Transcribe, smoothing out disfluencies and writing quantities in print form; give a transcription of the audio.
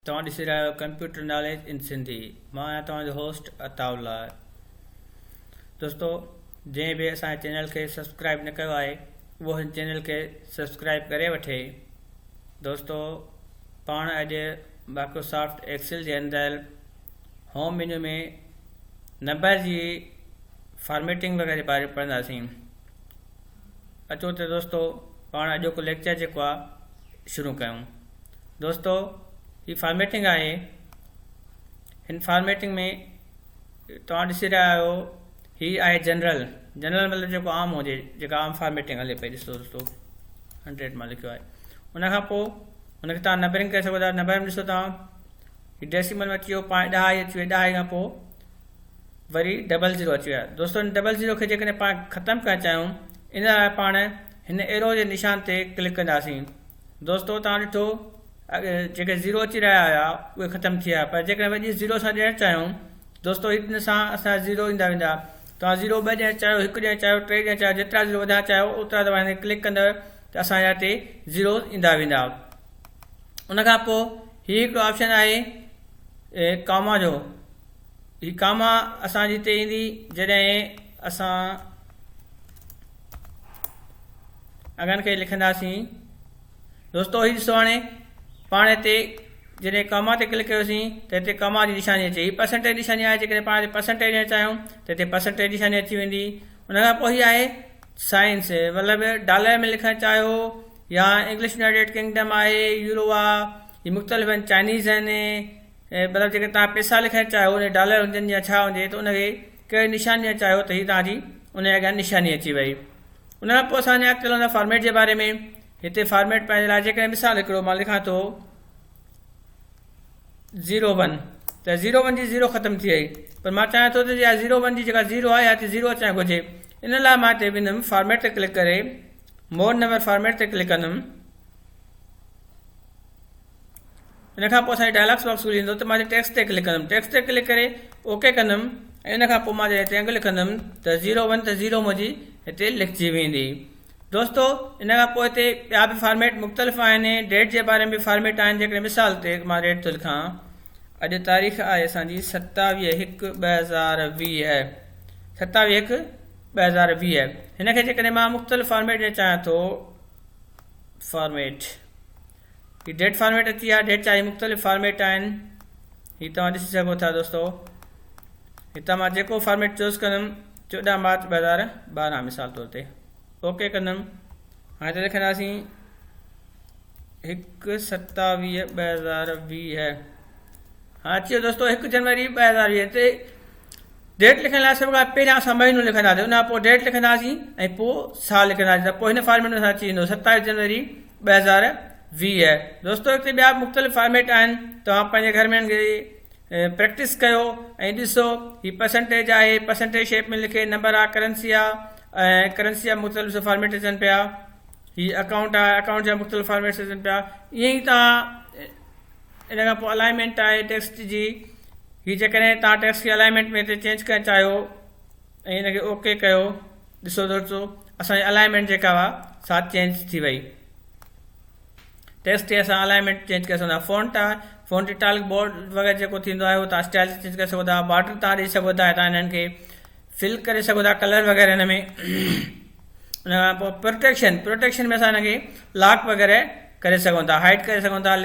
तव्हां ॾिसी रहिया आहियो कंप्यूटर नॉलेज इन सिंधी। मां आहियां तव्हांजो होस्ट अताउल्ला। दोस्तो, जंहिं बि असांजे चैनल खे सब्सक्राइब न कयो आहे उहो हिन चैनल खे सब्सक्राइब करे वठे। दोस्तो, पाण अॼु माइक्रोसॉफ्ट एक्सेल जे अंदरि होम मेन्यू में नंबर जी फॉर्मेटिंग वग़ैरह जे बारे में पढ़ंदासीं। अचो त दोस्तो, पाण अॼोको लेक्चर जेको आहे शुरू कयूं। दोस्तो, ही फॉर्मेटिंग आहे। हिन फॉर्मेटिंग में तव्हां ॾिसी रहिया आहियो, ही आहे जनरल मतिलबु जेको आम हुजे, जेका आम फॉर्मेटिंग हले पई। ॾिसो दोस्तो, 100 मां लिखियो आहे। उनखां पोइ हुनखे तव्हां नंबरिंग करे सघो था। नंबर में ॾिसो तव्हां, ही डेसिमल में अची वियो, 10 अची वियो, 10 खां पोइ वरी 00 अची वियो आहे। दोस्तो, इन 00 खे जेकॾहिं पाण ख़तमु करणु चाहियूं, इन लाइ पाण हिन एरो जे निशान ते क्लिक कंदासीं। दोस्तो, तव्हां ॾिठो जेके 0 अची रहिया हुया उहे ख़तमु थी विया, पर जेकॾहिं वरी 0 सां ॾियणु चाहियूं, दोस्तो हिन सां असांजा 0 ईंदा वेंदा। तव्हां 0 2 ॾियणु चाहियो, 1 ॾियणु चाहियो, 3 ॾियणु चाहियो, जेतिरा 0 वधाइणु चाहियो ओतिरा तव्हां हिन क्लिक कंदव त असांजा हिते 0 ईंदा वेंदा। उनखां पोइ हीउ हिकिड़ो ऑप्शन आहे कामा जो। ही कामा असांजी हिते ईंदी जॾहिं असां अॻनि खे लिखंदासीं। दोस्तो, हीउ ॾिसो, हाणे पाण हिते जॾहिं कामा ते क्लिक कयोसीं त हिते कामा जी निशानी अचे। हीअ परसेंटेज निशानी आहे। जेकॾहिं पाण हिते परसेंटेज ॾियणु चाहियूं त हिते परसेंटेज निशानी अची वेंदी। उनखां पोइ हीअ आहे साइंस, मतिलबु डॉलर में लिखणु चाहियो या इंग्लिश यूनाइटेड किंगडम आहे, यूरो आहे, हीअ मुख़्तलिफ़ आहिनि, चाइनीज़ आहिनि। मतिलबु जेके तव्हां पैसा लिखणु चाहियो, उन डॉलर हुजनि या छा हुजे, त उनखे कहिड़ी निशानी ॾियणु चाहियो त हीअ तव्हांजी उन जे अॻियां निशानी अची वई। उनखां पोइ असांजा अॻिते हलंदा फॉर्मेट जे बारे में। हिते फॉर्मेट पंहिंजे लाइ जेकॾहिं मिसाल हिकिड़ो मां लिखां थो 01, त 01 जी 0 ख़तमु थी वई, पर मां चाहियां थो त 01 जी जेका 0 आहे या 0 अचणु घुरिजे। इन लाइ मां हिते वेंदुमि फॉर्मेट ते क्लिक करे, मोर नंबर फॉर्मेट ते क्लिक कंदुमि। इनखां पोइ असांखे डायलॉग्स बॉक्स खुली वेंदो, त मां हिते टेक्स्ट ते क्लिक कंदुमि। टेक्स्ट ते क्लिक करे ओके कंदुमि। ऐं इनखां पोइ मां हिते अंग लिखंदुमि त 01 त 0 मुंहिंजी हिते लिखिजी वेंदी। दोस्तो, इन खां पोइ हिते ॿिया बि फॉर्मेट मुख़्तलिफ़ आहिनि। डेट जे बारे में बि फॉर्मेट आहिनि। जेकॾहिं मिसाल ते मां डेट थो लिखां, अॼु तारीख़ आहे असांजी 27/1/2020, 27/1/2020। हिनखे जेकॾहिं मां मुख़्तलिफ़ फॉर्मेट ॾियणु चाहियां थो, फॉर्मेट ही डेट फॉर्मेट अची आहे। डेट जा ही मुख़्तलिफ़ फॉर्मेट आहिनि, हीअ तव्हां ॾिसी सघो था। दोस्तो, हितां मां जेको फॉर्मेट चूज़ कंदुमि, 14 मार्च 2012 मिसाल तौर ते ओके कंदुमि। हाणे त लिखंदासीं 1/27/2020। हा, अची वियो दोस्तो, 1 जनवरी 2020। हिते डेट लिखण लाइ सभु खां पहिरियां असां महीनो लिखंदासीं, उन खां पोइ डेट लिखंदासीं ऐं पोइ साल लिखंदासीं, त पोइ हिन फॉर्मेट में असां अची वेंदो 27 जनवरी 2020। दोस्तो, हिते ॿिया मुख़्तलिफ़ फॉर्मेट आहिनि। तव्हां पंहिंजे घर में प्रैक्टिस कयो ऐं ॾिसो। हीअ परसेंटेज आहे, परसेंटेज शेप में लिखे। नंबर आहे, करेंसी आहे, ऐं करेंसी जा मुख़्तलिफ़ फॉर्मेट अचनि पिया। हीअ अकाउंट आहे, अकाउंट जा मुख़्तलिफ़ फॉर्मेट अचनि पिया। ईअं ई तव्हां इन खां पोइ अलाइनमेंट आहे टेक्स्ट जी। हीअ जेकॾहिं तव्हां टेक्स्ट खे अलाइनमेंट में हिते चेंज करणु चाहियो ऐं हिनखे ओके कयो, ॾिसो दोस्तो, असांजी अलाइनमेंट जेका हुआ सा चेंज थी वई। टेक्स्ट खे असां अलाइनमेंट चेंज करे सघंदा। फ़ॉन्ट आहे, फ़ॉन्ट इटालिक बोल्ड वग़ैरह जेको थींदो आहे उहो तव्हां स्टाइल चेंज करे सघो था। बॉर्डर तव्हां ॾेई सघो था, तव्हां हिननि खे फिल करे सघो था, कलर वग़ैरह हिन में। उन खां पोइ प्रोटेक्शन में असां हिनखे लॉक वग़ैरह करे सघूं था, हाइड करे सघूं था।